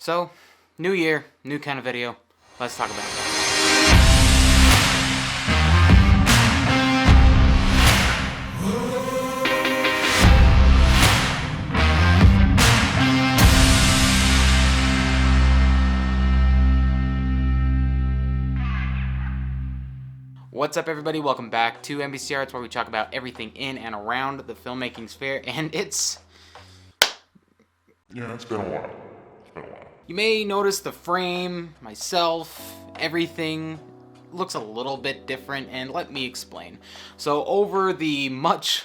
So, new year, new kind of video. Let's talk about it. What's up, everybody? Welcome back to NBCR. It's where we talk about everything in and around the filmmaking sphere, and it's been a while. You may notice the frame, myself, everything looks a little bit different, and let me explain. So over the much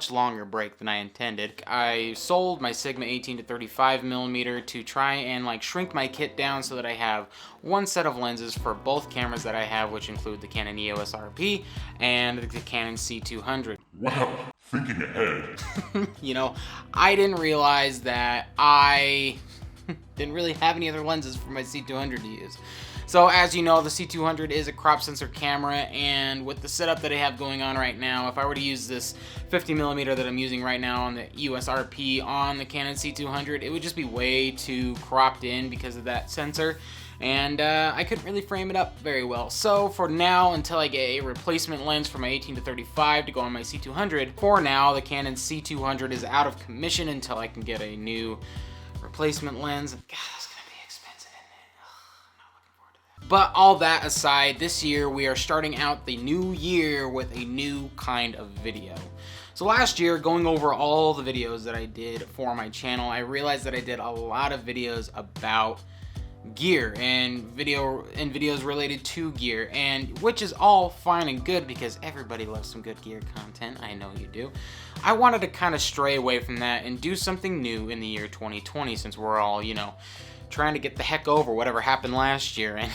longer break than I intended, I sold my Sigma 18 to 35mm to try and shrink my kit down so that I have one set of lenses for both cameras that I have, which include the Canon EOS RP and the Canon C200. Wow, thinking ahead. I didn't realize that I didn't really have any other lenses for my C200 to use. So as you know, the C200 is a crop sensor camera, and with the setup that I have going on right now, if I were to use this 50mm that I'm using right now on the EOS RP on the Canon C200, it would just be way too cropped in because of that sensor, and I couldn't really frame it up very well. So for now, until I get a replacement lens for my 18 to 35 to go on my C200, for now the Canon C200 is out of commission until I can get a new replacement lens. God, that's gonna be expensive, isn't it? I'm not looking forward to that. But all that aside, this year we are starting out the new year with a new kind of video. So last year, going over all the videos that I did for my channel, I realized that I did a lot of videos about gear and videos related to gear, and which is all fine and good because everybody loves some good gear content. I know you do. I wanted to kind of stray away from that and do something new in the year 2020, since we're all, trying to get the heck over whatever happened last year, and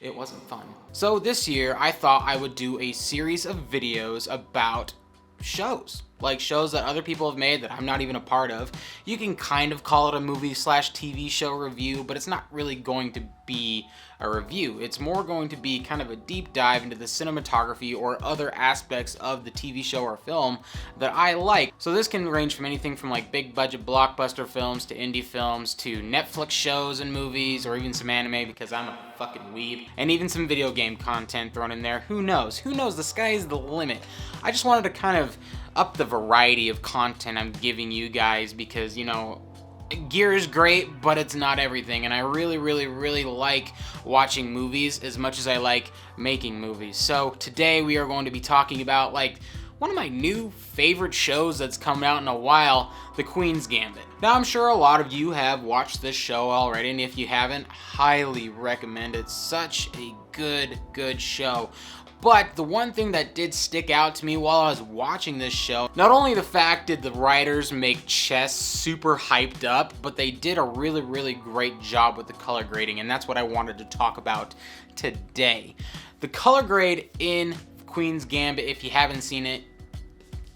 it wasn't fun. So this year, I thought I would do a series of videos about shows. Like shows that other people have made that I'm not even a part of. You can kind of call it a movie/TV show review, but it's not really going to be a review. It's more going to be kind of a deep dive into the cinematography or other aspects of the TV show or film that I like. So this can range from anything from big budget blockbuster films to indie films to Netflix shows and movies, or even some anime because I'm a fucking weeb, and even some video game content thrown in there. Who knows? Who knows? The sky is the limit. I just wanted to kind of up the variety of content I'm giving you guys because, gear is great, but it's not everything, and I really like watching movies as much as I like making movies. So today we are going to be talking about one of my new favorite shows that's come out in a while, The Queen's Gambit. Now I'm sure a lot of you have watched this show already, and if you haven't, highly recommend it. Such a good show. But the one thing that did stick out to me while I was watching this show, not only the fact did the writers make chess super hyped up, but they did a really great job with the color grading, and that's what I wanted to talk about today. The color grade in Queen's Gambit, if you haven't seen it,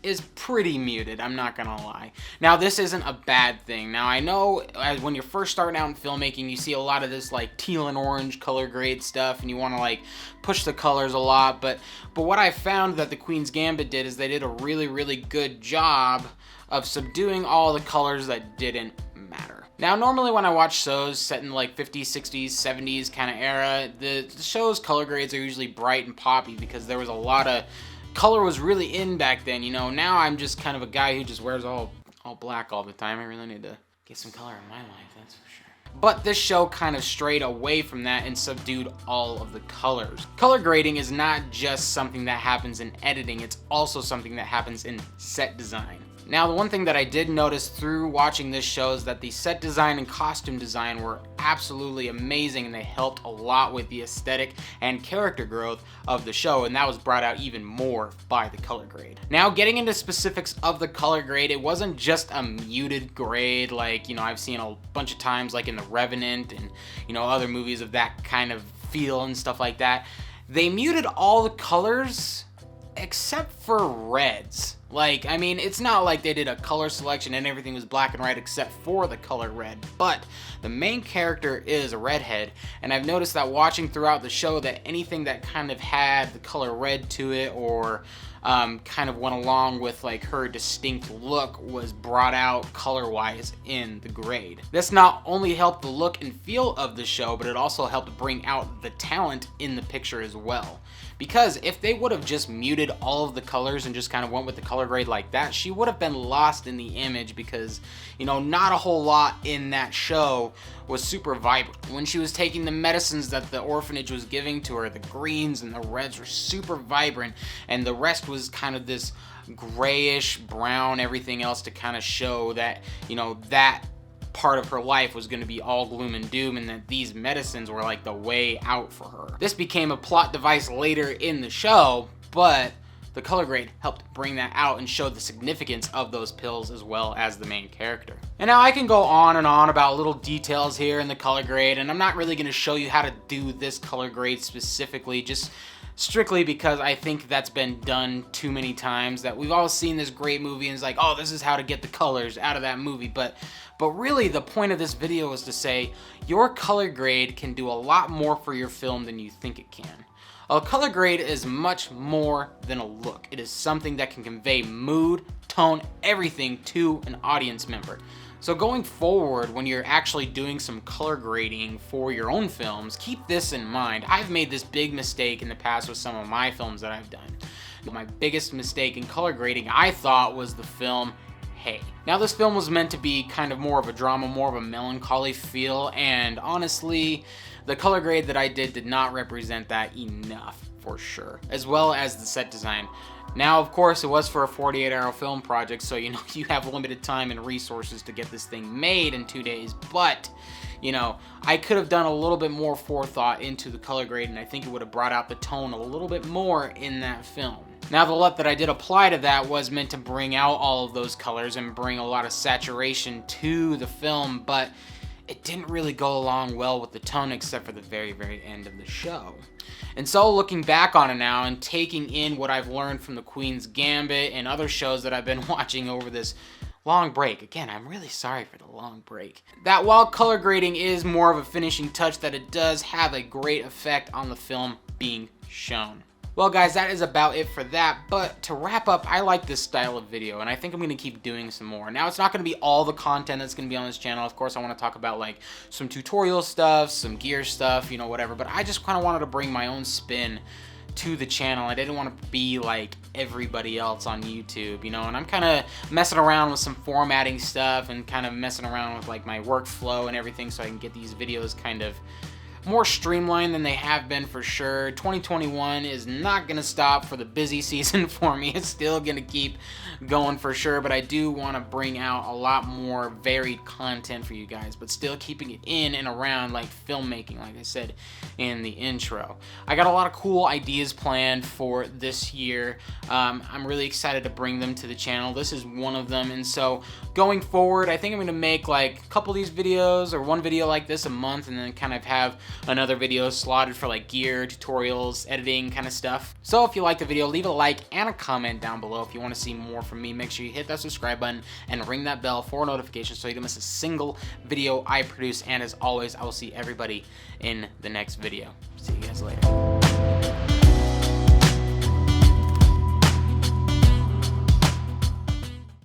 is pretty muted, I'm not gonna lie. Now this isn't a bad thing. Now I know when you're first starting out in filmmaking, you see a lot of this teal and orange color grade stuff, and you want to push the colors a lot, but what I found that the Queen's Gambit did is they did a really good job of subduing all the colors that didn't matter. Now normally when I watch shows set in 50s, 60s, 70s kind of era, the show's color grades are usually bright and poppy because there was a lot of color was really in back then, Now I'm just kind of a guy who just wears all black all the time. I really need to get some color in my life, that's for sure. But this show kind of strayed away from that and subdued all of the colors. Color grading is not just something that happens in editing, it's also something that happens in set design. Now, the one thing that I did notice through watching this show is that the set design and costume design were absolutely amazing, and they helped a lot with the aesthetic and character growth of the show, and that was brought out even more by the color grade. Now, getting into specifics of the color grade, it wasn't just a muted grade I've seen a bunch of times in The Revenant and, other movies of that kind of feel and stuff like that. They muted all the colors except for reds. It's not like they did a color selection and everything was black and white except for the color red, but the main character is a redhead, and I've noticed that watching throughout the show that anything that kind of had the color red to it or kind of went along with like her distinct look was brought out color-wise in the grade. This not only helped the look and feel of the show, but it also helped bring out the talent in the picture as well. Because if they would have just muted all of the colors and just kind of went with the color grade like that, she would have been lost in the image because, you know, not a whole lot in that show was super vibrant. When she was taking the medicines that the orphanage was giving to her, the greens and the reds were super vibrant, and the rest was kind of this grayish, brown, everything else to kind of show that, you know, that part of her life was going to be all gloom and doom, and that these medicines were like the way out for her. This became a plot device later in the show, but the color grade helped bring that out and show the significance of those pills as well as the main character. And now I can go on and on about little details here in the color grade, and I'm not really going to show you how to do this color grade specifically, just strictly because I think that's been done too many times, that we've all seen this great movie and it's like, oh, this is how to get the colors out of that movie. But really the point of this video is to say your color grade can do a lot more for your film than you think it can. A color grade is much more than a look. It is something that can convey mood, tone, everything to an audience member. So going forward, when you're actually doing some color grading for your own films, keep this in mind. I've made this big mistake in the past with some of my films that I've done. My biggest mistake in color grading, I thought, was the film Hey. Now this film was meant to be kind of more of a drama, more of a melancholy feel, and honestly, the color grade that I did not represent that enough, for sure, as well as the set design. Now, of course, it was for a 48-hour film project, so, you know, you have limited time and resources to get this thing made in 2 days, but, you know, I could have done a little bit more forethought into the color grade, and I think it would have brought out the tone a little bit more in that film. Now, the LUT that I did apply to that was meant to bring out all of those colors and bring a lot of saturation to the film, but it didn't really go along well with the tone except for the very, very end of the show. And so looking back on it now and taking in what I've learned from the Queen's Gambit and other shows that I've been watching over this long break, again, I'm really sorry for the long break, that while color grading is more of a finishing touch, that it does have a great effect on the film being shown. Well guys, that is about it for that, but to wrap up, I like this style of video, and I think I'm going to keep doing some more. Now, it's not going to be all the content that's going to be on this channel. Of course, I want to talk about like some tutorial stuff, some gear stuff, you know, whatever, but I just kind of wanted to bring my own spin to the channel. I didn't want to be like everybody else on YouTube, you know, and I'm kind of messing around with some formatting stuff and kind of messing around with like my workflow and everything so I can get these videos kind of more streamlined than they have been for sure. 2021 is not gonna stop for the busy season for me. It's still gonna keep going for sure, but I do want to bring out a lot more varied content for you guys, but still keeping it in and around like filmmaking, like I said in the intro. I got a lot of cool ideas planned for this year. I'm really excited to bring them to the channel. This is one of them, and so going forward, I think I'm gonna make like a couple of these videos or one video like this a month, and then kind of have another video slotted for like gear, tutorials, editing kind of stuff. So if you like the video, leave a like and a comment down below. If you want to see more from me, make sure you hit that subscribe button and ring that bell for notifications so you don't miss a single video I produce. And as always, I will see everybody in the next video. See you guys later.